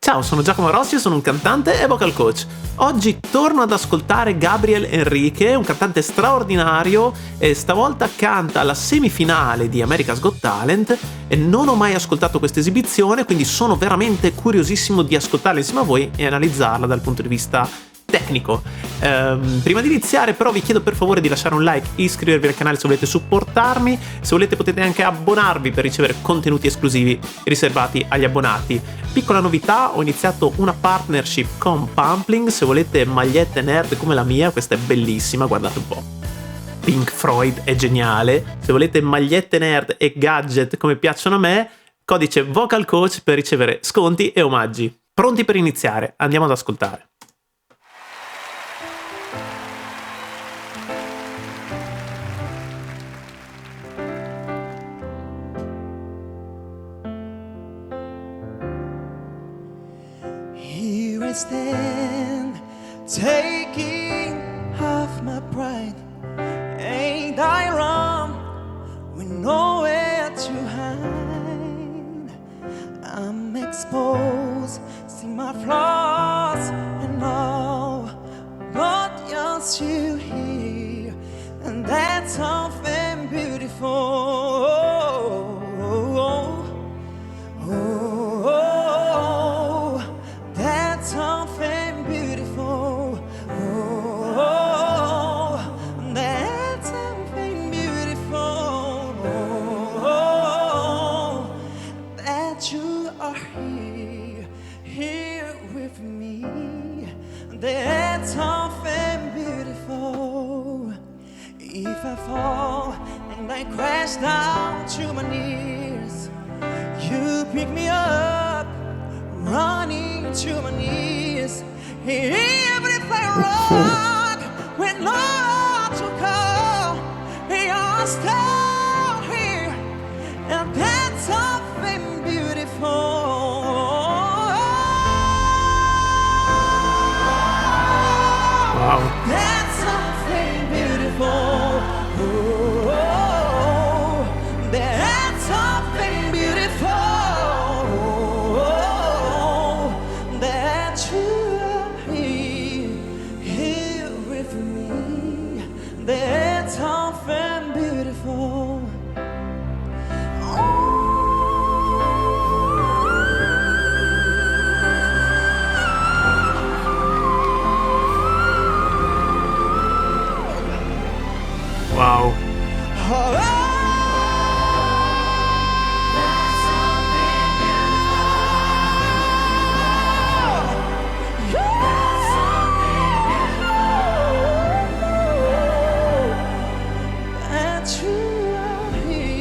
Ciao, sono Giacomo Rossi, sono un cantante e vocal coach. Oggi torno ad ascoltare Gabriel Henrique, un cantante straordinario, e stavolta canta alla semifinale di America's Got Talent e non ho mai ascoltato questa esibizione, quindi sono veramente curiosissimo di ascoltarla insieme a voi e analizzarla dal punto di vista tecnico. Prima di iniziare però vi chiedo per favore di lasciare un like, iscrivervi al canale se volete supportarmi, se volete potete anche abbonarvi per ricevere contenuti esclusivi riservati agli abbonati. Piccola novità, ho iniziato una partnership con Pumpling, se volete magliette nerd come la mia, questa è bellissima, guardate un po'. Pink Floyd è geniale, se volete magliette nerd e gadget come piacciono a me, codice Vocal Coach per ricevere sconti e omaggi. Pronti per iniziare? Andiamo ad ascoltare. Here I stand, taking half my pride. Ain't I wrong? With nowhere to hide. I'm exposed, see my flaws and all, but you're still here, and that's something beautiful. That's something beautiful. That's something beautiful. That you are here with me. That's something beautiful. If I fall and I crash down to my knees, you pick me up, running to my knees. Even if I run with no to call, you're still here, and that's something beautiful. Wow. That's something beautiful. That's something beautiful. That you are here with me. That's something beautiful. Wow.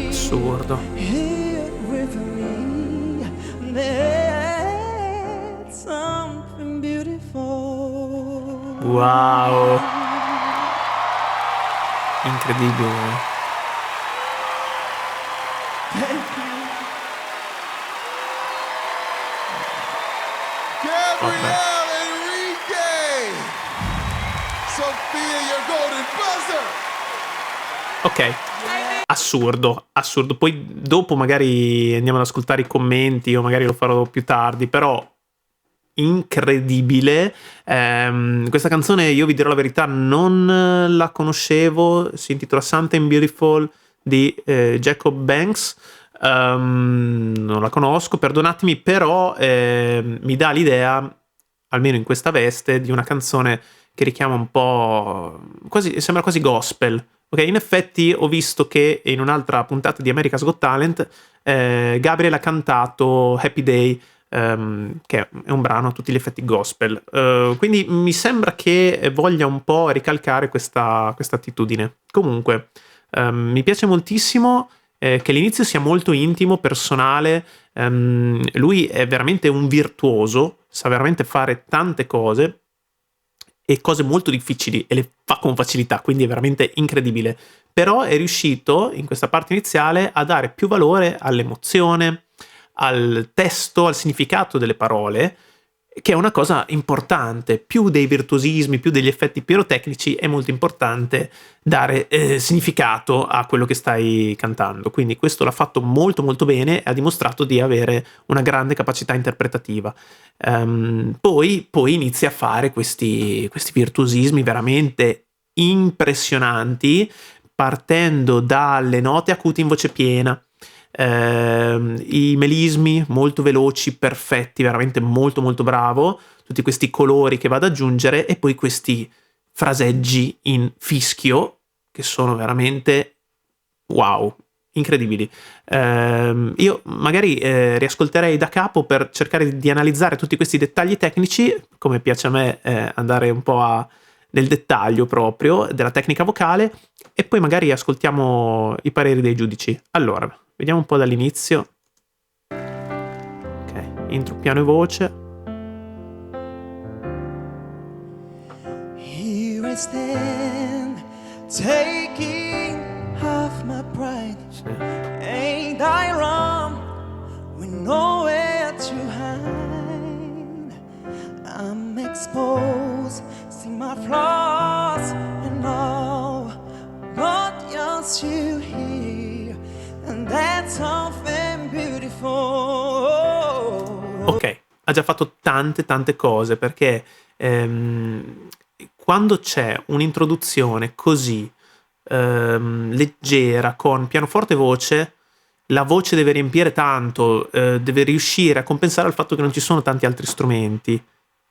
Assurdo. Here with me, that's something beautiful. Wow. Incredibile. Gabriel Henrique! Sophia, your golden buzzer! Ok. Assurdo. Poi dopo magari andiamo ad ascoltare i commenti o magari lo farò più tardi, però incredibile. Questa canzone, io vi dirò la verità, non la conoscevo, si intitola Something Beautiful di Jacob Banks. Non la conosco, perdonatemi, però mi dà l'idea, almeno in questa veste, di una canzone che richiama un po' quasi, sembra quasi gospel. Ok, in effetti ho visto che in un'altra puntata di America's Got Talent Gabriel ha cantato Happy Day, che è un brano a tutti gli effetti gospel, quindi mi sembra che voglia un po' ricalcare questa attitudine. Comunque mi piace moltissimo che l'inizio sia molto intimo, personale. Lui è veramente un virtuoso, sa veramente fare tante cose e cose molto difficili e le fa con facilità, quindi è veramente incredibile. Però è riuscito in questa parte iniziale a dare più valore all'emozione, al testo, al significato delle parole, che è una cosa importante. Più dei virtuosismi, più degli effetti pirotecnici, è molto importante dare significato a quello che stai cantando. Quindi questo l'ha fatto molto molto bene e ha dimostrato di avere una grande capacità interpretativa. Poi inizia a fare questi virtuosismi veramente impressionanti, partendo dalle note acute in voce piena, i melismi molto veloci, perfetti, veramente molto molto bravo, tutti questi colori che va ad aggiungere, e poi questi fraseggi in fischio che sono veramente wow, incredibili. Io magari riascolterei da capo per cercare di analizzare tutti questi dettagli tecnici, come piace a me andare un po' nel dettaglio proprio della tecnica vocale, e poi magari ascoltiamo i pareri dei giudici. Allora, vediamo un po' dall'inizio. Ok, intro, piano e voce. Here I stand, taking half my pride. Sì. Ain't I wrong? With nowhere to hide. I'm exposed, see my flaws and all, but you're still here, and that's something beautiful. Ok, ha già fatto tante cose, perché quando c'è un'introduzione così leggera, con pianoforte e voce, la voce deve riempire tanto, deve riuscire a compensare il fatto che non ci sono tanti altri strumenti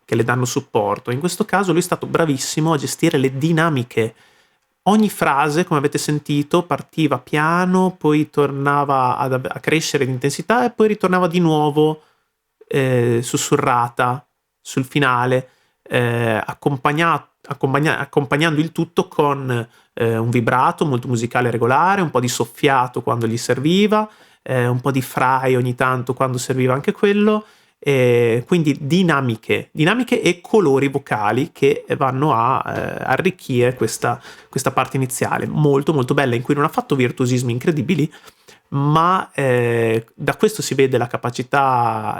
che le danno supporto. In questo caso lui è stato bravissimo a gestire le dinamiche. Ogni frase, come avete sentito, partiva piano, poi tornava a crescere di intensità e poi ritornava di nuovo sussurrata sul finale, accompagnando il tutto con un vibrato molto musicale regolare, un po' di soffiato quando gli serviva, un po' di fry ogni tanto quando serviva anche quello, quindi dinamiche e colori vocali che vanno a arricchire questa parte iniziale molto molto bella, in cui non ha fatto virtuosismi incredibili, ma da questo si vede la capacità,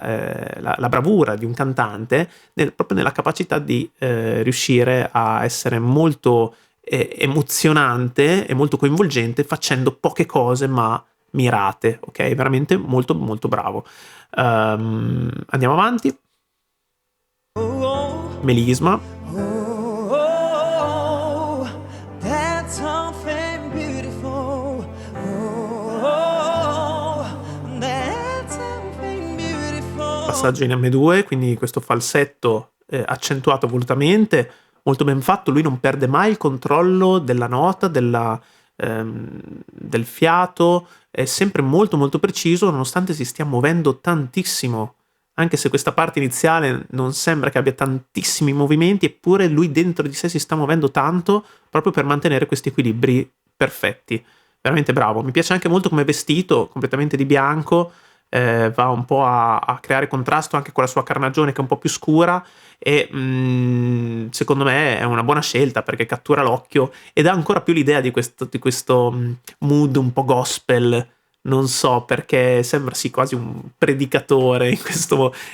la bravura di un cantante, proprio nella capacità di riuscire a essere molto emozionante e molto coinvolgente, facendo poche cose ma mirate, ok? Veramente molto molto bravo. Andiamo avanti. Melisma. Oh, that's something beautiful. Oh, that's something beautiful. Passaggio in M2, quindi questo falsetto accentuato volutamente, molto ben fatto. Lui non perde mai il controllo della nota, del fiato, è sempre molto molto preciso, nonostante si stia muovendo tantissimo. Anche se questa parte iniziale non sembra che abbia tantissimi movimenti, eppure lui dentro di sé si sta muovendo tanto proprio per mantenere questi equilibri perfetti. Veramente bravo. Mi piace anche molto come è vestito, completamente di bianco, va un po' a creare contrasto anche con la sua carnagione che è un po' più scura, e secondo me è una buona scelta perché cattura l'occhio e dà ancora più l'idea di questo mood un po' gospel. Non so, perché sembra sì quasi un predicatore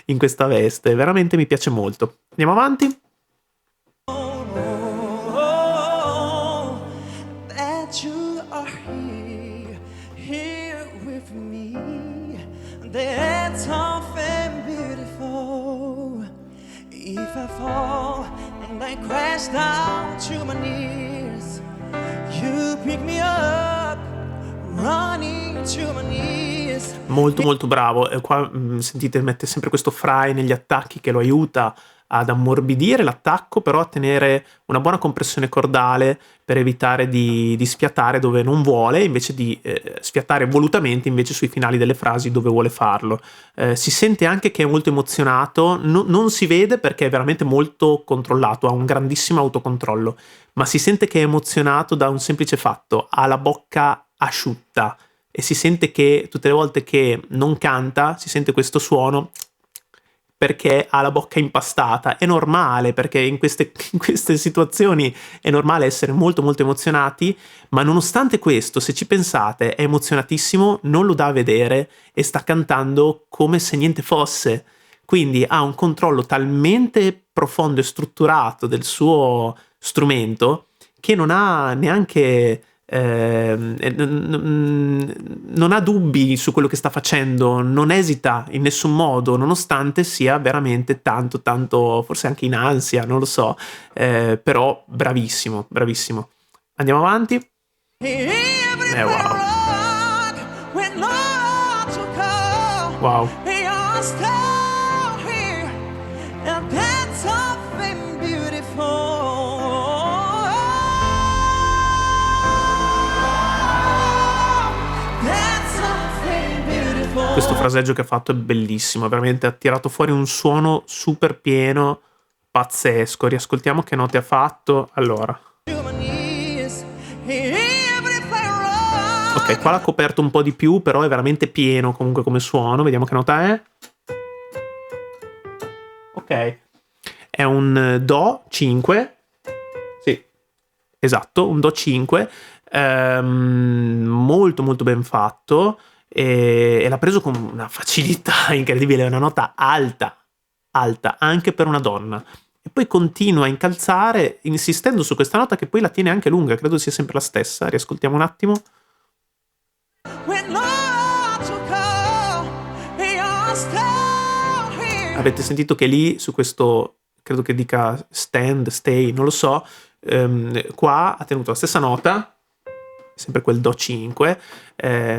in questa veste. Veramente mi piace molto. Andiamo avanti. Oh, that you are here with me. That's something beautiful. If I fall and I crash down to my knees, you pick me up, running to my knees. Molto molto bravo. E qua sentite, mette sempre questo fry negli attacchi che lo aiuta ad ammorbidire l'attacco, però a tenere una buona compressione cordale per evitare di sfiatare dove non vuole, invece di sfiatare volutamente invece sui finali delle frasi dove vuole farlo. Si sente anche che è molto emozionato, non si vede perché è veramente molto controllato, ha un grandissimo autocontrollo, ma si sente che è emozionato da un semplice fatto: ha la bocca asciutta e si sente che tutte le volte che non canta si sente questo suono perché ha la bocca impastata. È normale, perché in queste situazioni è normale essere molto molto emozionati, ma nonostante questo, se ci pensate, è emozionatissimo, non lo dà a vedere e sta cantando come se niente fosse. quindi ha un controllo talmente profondo e strutturato del suo strumento che non ha neanche non ha dubbi su quello che sta facendo, non esita in nessun modo, nonostante sia veramente tanto, forse anche in ansia, non lo so, però bravissimo, bravissimo. Andiamo avanti. Wow. Wow. Questo fraseggio che ha fatto è bellissimo, veramente ha tirato fuori un suono super pieno, pazzesco. Riascoltiamo che note ha fatto. Allora. Ok, qua l'ha coperto un po' di più, però è veramente pieno comunque come suono. Vediamo che nota è. Ok. È un Do 5. Sì, esatto, un Do 5. Molto molto ben fatto. E l'ha preso con una facilità incredibile, una nota alta, anche per una donna. E poi continua a incalzare, insistendo su questa nota che poi la tiene anche lunga, credo sia sempre la stessa. Riascoltiamo un attimo. Avete sentito che lì, su questo, credo che dica stand, stay, non lo so, qua ha tenuto la stessa nota, sempre quel Do 5,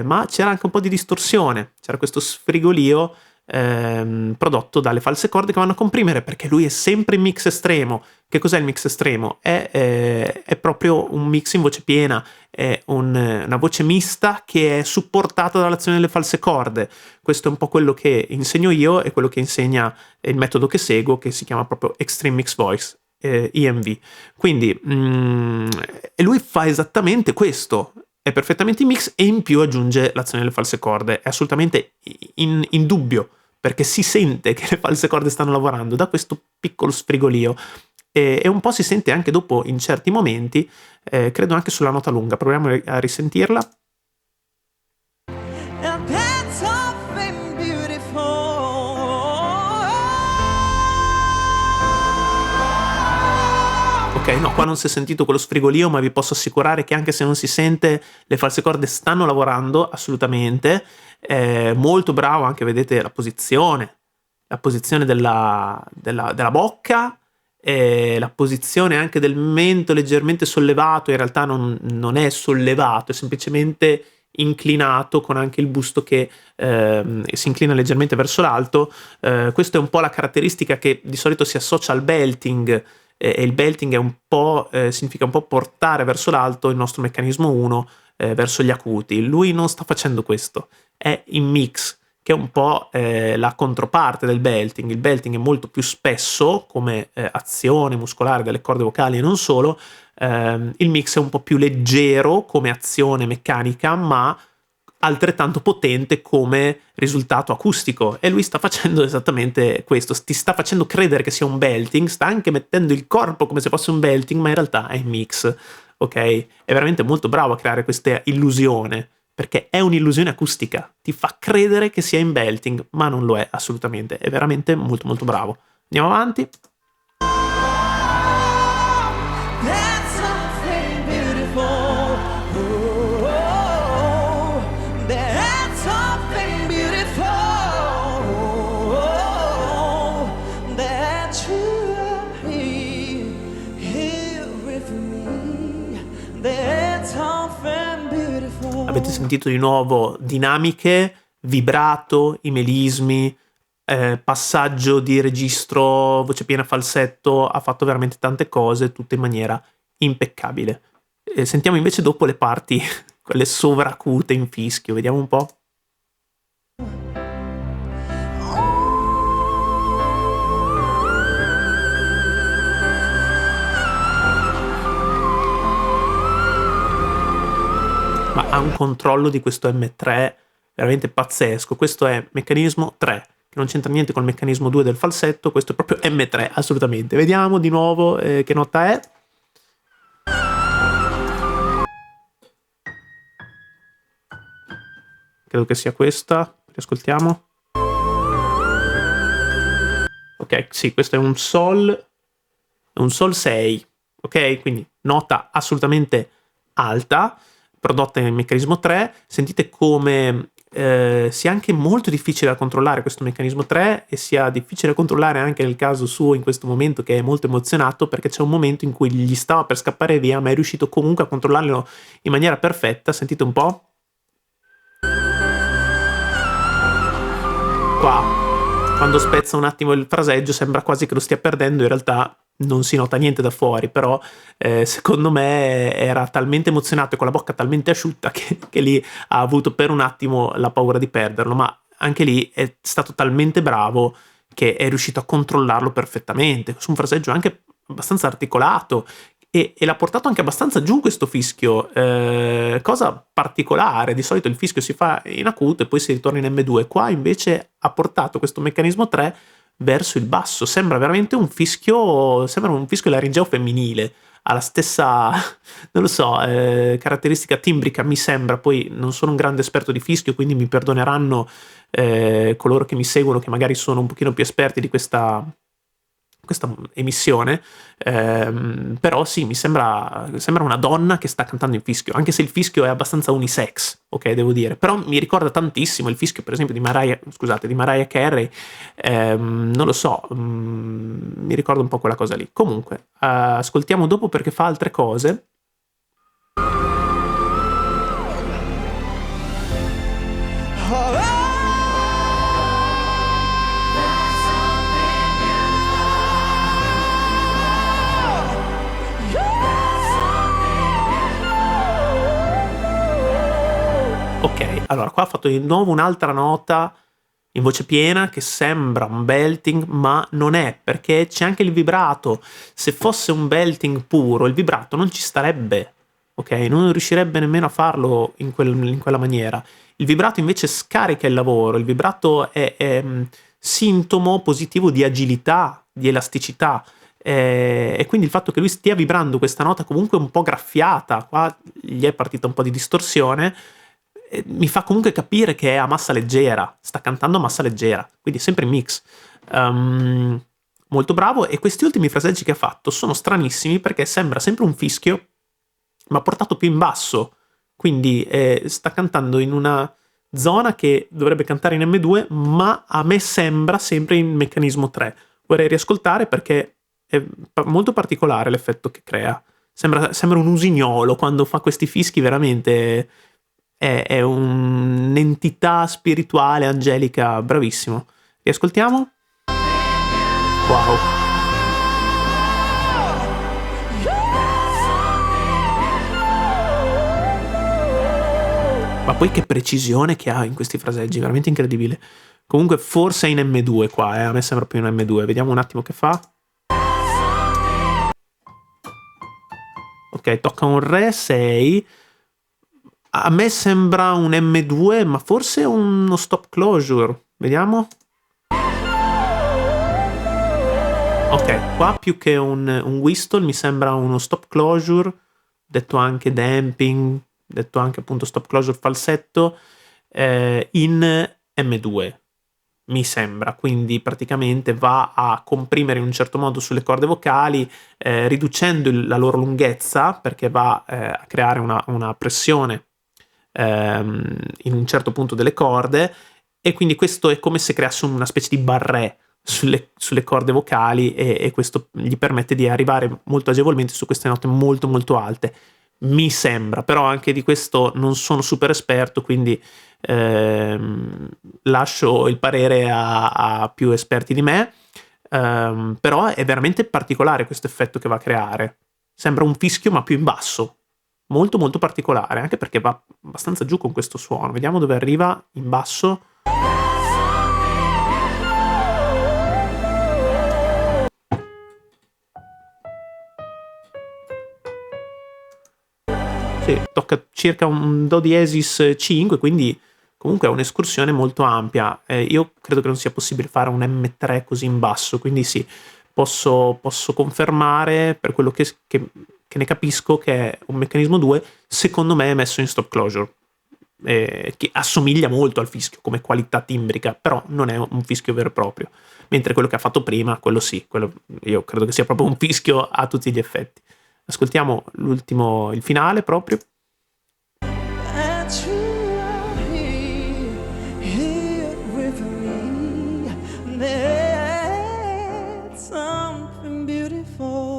ma c'era anche un po' di distorsione, c'era questo sfrigolio prodotto dalle false corde che vanno a comprimere, perché lui è sempre in mix estremo. Che cos'è il mix estremo? È proprio un mix in voce piena, è una voce mista che è supportata dall'azione delle false corde. Questo è un po' quello che insegno io e quello che insegna il metodo che seguo, che si chiama proprio Extreme Mix Voice, EMV. Quindi lui fa esattamente questo, è perfettamente in mix e in più aggiunge l'azione delle false corde. È assolutamente in dubbio, perché si sente che le false corde stanno lavorando da questo piccolo sfrigolio, e un po' si sente anche dopo in certi momenti, credo anche sulla nota lunga. Proviamo a risentirla. Ok, no, qua non si è sentito quello sfrigolio, ma vi posso assicurare che anche se non si sente, le false corde stanno lavorando assolutamente. Molto bravo anche, vedete, la posizione della bocca, la posizione anche del mento leggermente sollevato. In realtà non è sollevato, è semplicemente inclinato, con anche il busto che si inclina leggermente verso l'alto. Questa è un po' la caratteristica che di solito si associa al belting, e il belting è un po', significa un po' portare verso l'alto il nostro meccanismo 1 verso gli acuti. Lui non sta facendo questo, è in mix, che è un po' la controparte del belting. Il belting è molto più spesso come azione muscolare delle corde vocali e non solo. Il mix è un po' più leggero come azione meccanica, ma altrettanto potente come risultato acustico, e lui sta facendo esattamente questo. Ti sta facendo credere che sia un belting, sta anche mettendo il corpo come se fosse un belting, ma in realtà è in mix, ok? È veramente molto bravo a creare questa illusione, perché è un'illusione acustica, ti fa credere che sia in belting, ma non lo è assolutamente. È veramente molto molto bravo. Andiamo avanti. Avete sentito di nuovo dinamiche, vibrato, i melismi, passaggio di registro, voce piena, falsetto. Ha fatto veramente tante cose, tutte in maniera impeccabile. Sentiamo invece dopo le parti, quelle sovracute in fischio. Vediamo un po'. Ma ha un controllo di questo M3 veramente pazzesco. Questo è meccanismo 3, che non c'entra niente col meccanismo 2 del falsetto. Questo è proprio M3, assolutamente. Vediamo di nuovo che nota è. Credo che sia questa. Riascoltiamo. Ok, sì, questo è un Sol 6, ok? Quindi nota assolutamente alta, prodotta nel meccanismo 3. Sentite come sia anche molto difficile da controllare questo meccanismo 3 e sia difficile da controllare anche nel caso suo in questo momento, che è molto emozionato perché c'è un momento in cui gli stava per scappare via, ma è riuscito comunque a controllarlo in maniera perfetta. Sentite un po'. Qua, quando spezza un attimo il fraseggio, sembra quasi che lo stia perdendo, in realtà non si nota niente da fuori, però secondo me era talmente emozionato e con la bocca talmente asciutta che lì ha avuto per un attimo la paura di perderlo, ma anche lì è stato talmente bravo che è riuscito a controllarlo perfettamente, su un fraseggio anche abbastanza articolato, e l'ha portato anche abbastanza giù questo fischio, cosa particolare. Di solito il fischio si fa in acuto e poi si ritorna in M2, qua invece ha portato questo meccanismo 3 verso il basso, sembra veramente un fischio laringeo femminile, ha la stessa, non lo so, caratteristica timbrica, mi sembra. Poi non sono un grande esperto di fischio, quindi mi perdoneranno coloro che mi seguono, che magari sono un pochino più esperti di questa emissione, però sì, mi sembra una donna che sta cantando in fischio, anche se il fischio è abbastanza unisex, ok, devo dire, però mi ricorda tantissimo il fischio per esempio di Mariah Carey, non lo so, mi ricorda un po' quella cosa lì. Comunque ascoltiamo dopo perché fa altre cose. Ok, allora qua ha fatto di nuovo un'altra nota in voce piena che sembra un belting, ma non è, perché c'è anche il vibrato. Se fosse un belting puro, il vibrato non ci starebbe, ok? Non riuscirebbe nemmeno a farlo in quella maniera. Il vibrato invece scarica il lavoro, il vibrato è sintomo positivo di agilità, di elasticità. E quindi il fatto che lui stia vibrando questa nota comunque un po' graffiata, qua gli è partita un po' di distorsione, mi fa comunque capire che è a massa leggera, sta cantando a massa leggera, quindi sempre in mix. Molto bravo, e questi ultimi fraseggi che ha fatto sono stranissimi perché sembra sempre un fischio, ma portato più in basso, quindi sta cantando in una zona che dovrebbe cantare in M2, ma a me sembra sempre in meccanismo 3. Vorrei riascoltare perché è molto particolare l'effetto che crea. Sembra un usignolo quando fa questi fischi, veramente è un'entità spirituale, angelica, bravissimo. Riascoltiamo? Wow. Ma poi che precisione che ha in questi fraseggi, veramente incredibile. Comunque forse è in M2 qua, a me sembra più in M2. Vediamo un attimo che fa. Ok, tocca un Re 6. A me sembra un M2, ma forse uno stop closure. Vediamo. Ok, qua più che un whistle mi sembra uno stop closure, detto anche damping, detto anche appunto stop closure falsetto, in M2. Mi sembra, quindi praticamente va a comprimere in un certo modo sulle corde vocali, riducendo la loro lunghezza, perché va a creare una pressione in un certo punto delle corde, e quindi questo è come se creasse una specie di barré sulle corde vocali, e questo gli permette di arrivare molto agevolmente su queste note molto molto alte. Mi sembra, però anche di questo non sono super esperto, quindi lascio il parere a più esperti di me, però è veramente particolare questo effetto che va a creare. Sembra un fischio ma più in basso, molto molto particolare, anche perché va abbastanza giù con questo suono. Vediamo dove arriva in basso. Sì, tocca circa un Do diesis 5, quindi comunque è un'escursione molto ampia. Io credo che non sia possibile fare un M3 così in basso, quindi sì, posso confermare, per quello che ne capisco, che è un meccanismo 2, secondo me è messo in stop closure. che assomiglia molto al fischio come qualità timbrica, però non è un fischio vero e proprio. Mentre quello che ha fatto prima, quello sì, quello io credo che sia proprio un fischio a tutti gli effetti. Ascoltiamo il finale proprio. That you are here with me. That's something beautiful.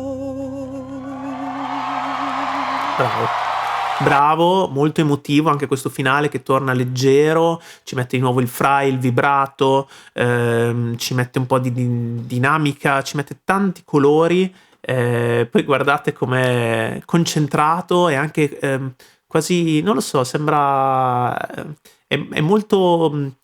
Bravo, molto emotivo anche questo finale che torna leggero, ci mette di nuovo il fry, il vibrato, ci mette un po' di dinamica, ci mette tanti colori, poi guardate com'è concentrato e anche quasi, non lo so, sembra... è molto...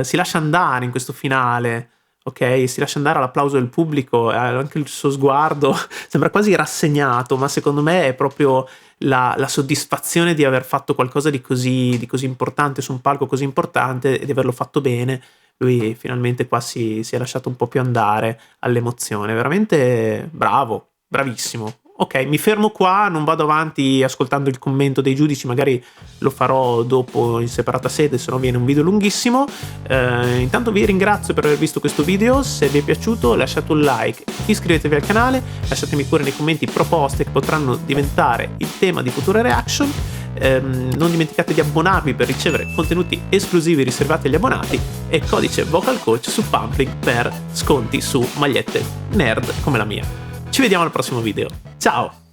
si lascia andare in questo finale. Ok, si lascia andare all'applauso del pubblico, anche il suo sguardo sembra quasi rassegnato, ma secondo me è proprio la soddisfazione di aver fatto qualcosa di così importante su un palco così importante e di averlo fatto bene. Lui finalmente qua si è lasciato un po' più andare all'emozione, veramente bravo, bravissimo. Ok, mi fermo qua, non vado avanti ascoltando il commento dei giudici, magari lo farò dopo in separata sede, se no viene un video lunghissimo. Intanto vi ringrazio per aver visto questo video, se vi è piaciuto lasciate un like, iscrivetevi al canale, lasciatemi pure nei commenti proposte che potranno diventare il tema di future reaction. Non dimenticate di abbonarvi per ricevere contenuti esclusivi riservati agli abbonati e codice Vocal Coach su Pumplink per sconti su magliette nerd come la mia. Ci vediamo al prossimo video. Ciao!